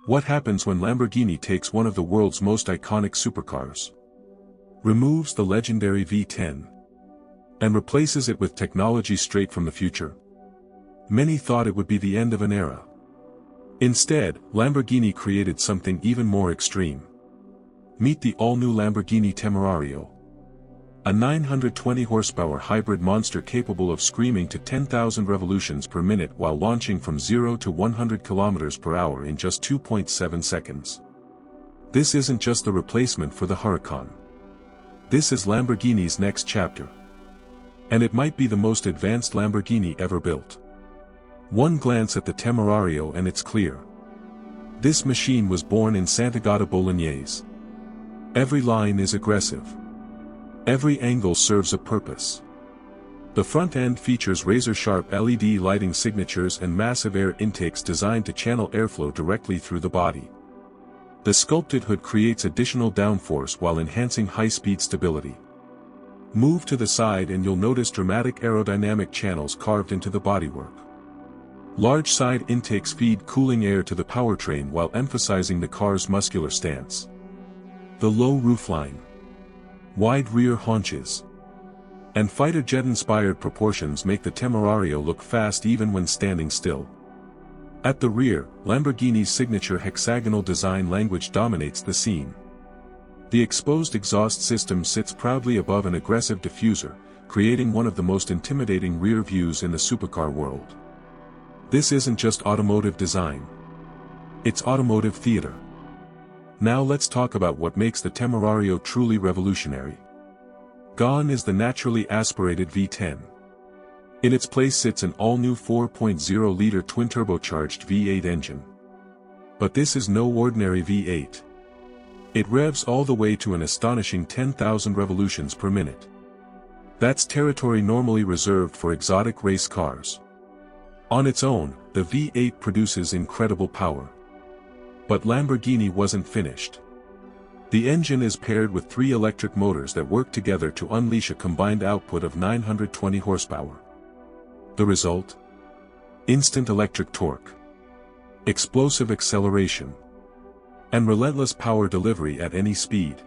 What happens when Lamborghini takes one of the world's most iconic supercars, removes the legendary V10, and replaces it with technology straight from the future? Many thought it would be the end of an era. Instead, Lamborghini created something even more extreme. Meet the all-new Lamborghini Temerario. A 920 horsepower hybrid monster capable of screaming to 10,000 revolutions per minute while launching from 0 to 100 km per hour in just 2.7 seconds. This isn't just the replacement for the Huracan. This is Lamborghini's next chapter. And it might be the most advanced Lamborghini ever built. One glance at the Temerario and it's clear. This machine was born in Sant'Agata Bolognese. Every line is aggressive. Every angle serves a purpose. The front end features razor-sharp LED lighting signatures and massive air intakes designed to channel airflow directly through the body. The sculpted hood creates additional downforce while enhancing high-speed stability. Move to the side and you'll notice dramatic aerodynamic channels carved into the bodywork. Large side intakes feed cooling air to the powertrain while emphasizing the car's muscular stance. The low roofline, wide rear haunches, and fighter jet-inspired proportions make the Temerario look fast even when standing still. At the rear, Lamborghini's signature hexagonal design language dominates the scene. The exposed exhaust system sits proudly above an aggressive diffuser, creating one of the most intimidating rear views in the supercar world. This isn't just automotive design. It's automotive theater. Now let's talk about what makes the Temerario truly revolutionary. Gone is the naturally aspirated V10. In its place sits an all-new 4.0-liter twin-turbocharged V8 engine. But this is no ordinary V8. It revs all the way to an astonishing 10,000 revolutions per minute. That's territory normally reserved for exotic race cars. On its own, the V8 produces incredible power. But Lamborghini wasn't finished. The engine is paired with 3 electric motors that work together to unleash a combined output of 920 horsepower. The result? Instant electric torque, explosive acceleration, and relentless power delivery at any speed.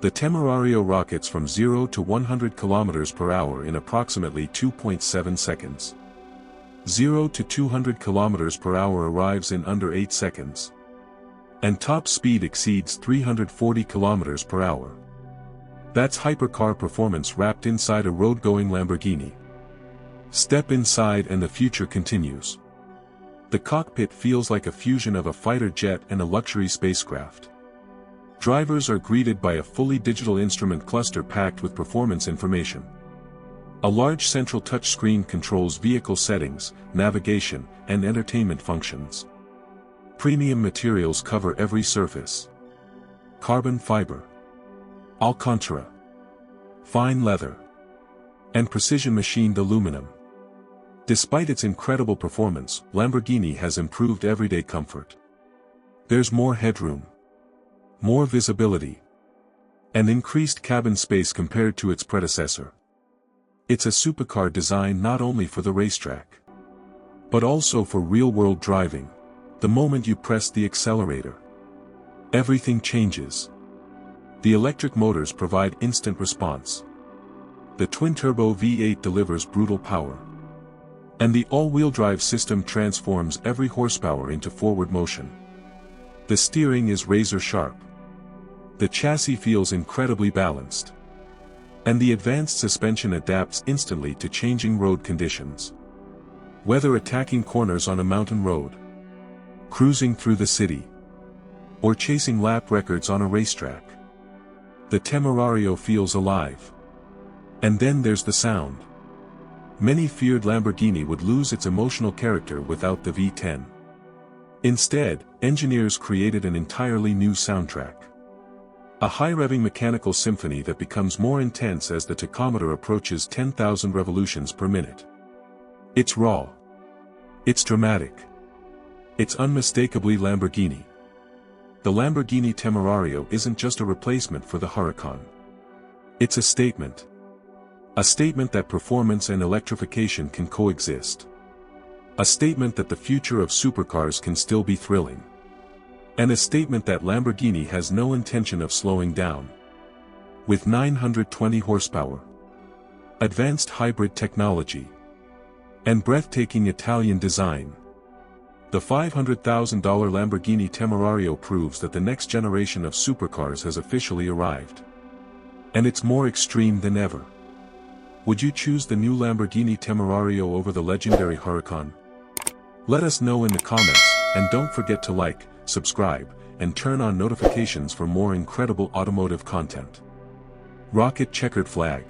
The Temerario rockets from 0 to 100 km per hour in approximately 2.7 seconds. 0 to 200 km per hour arrives in under 8 seconds. And top speed exceeds 340 km per hour. That's hypercar performance wrapped inside a road-going Lamborghini. Step inside and the future continues. The cockpit feels like a fusion of a fighter jet and a luxury spacecraft. Drivers are greeted by a fully digital instrument cluster packed with performance information. A large central touchscreen controls vehicle settings, navigation, and entertainment functions. Premium materials cover every surface. Carbon fiber, Alcantara, fine leather, and precision machined aluminum. Despite its incredible performance, Lamborghini has improved everyday comfort. There's more headroom, more visibility, and increased cabin space compared to its predecessor. It's a supercar designed not only for the racetrack, but also for real-world driving. The moment you press the accelerator, everything changes. The electric motors provide instant response. The twin-turbo V8 delivers brutal power. And the all-wheel drive system transforms every horsepower into forward motion. The steering is razor-sharp. The chassis feels incredibly balanced. And the advanced suspension adapts instantly to changing road conditions. Whether attacking corners on a mountain road, cruising through the city, or chasing lap records on a racetrack, the Temerario feels alive. And then there's the sound. Many feared Lamborghini would lose its emotional character without the V10. Instead, engineers created an entirely new soundtrack. A high-revving mechanical symphony that becomes more intense as the tachometer approaches 10,000 revolutions per minute. It's raw. It's dramatic. It's unmistakably Lamborghini. The Lamborghini Temerario isn't just a replacement for the Huracan. It's a statement. A statement that performance and electrification can coexist. A statement that the future of supercars can still be thrilling. And a statement that Lamborghini has no intention of slowing down. With 920 horsepower, advanced hybrid technology, and breathtaking Italian design, the $500,000 Lamborghini Temerario proves that the next generation of supercars has officially arrived. And it's more extreme than ever. Would you choose the new Lamborghini Temerario over the legendary Huracan? Let us know in the comments, and don't forget to like, subscribe, and turn on notifications for more incredible automotive content. Rocket checkered flag.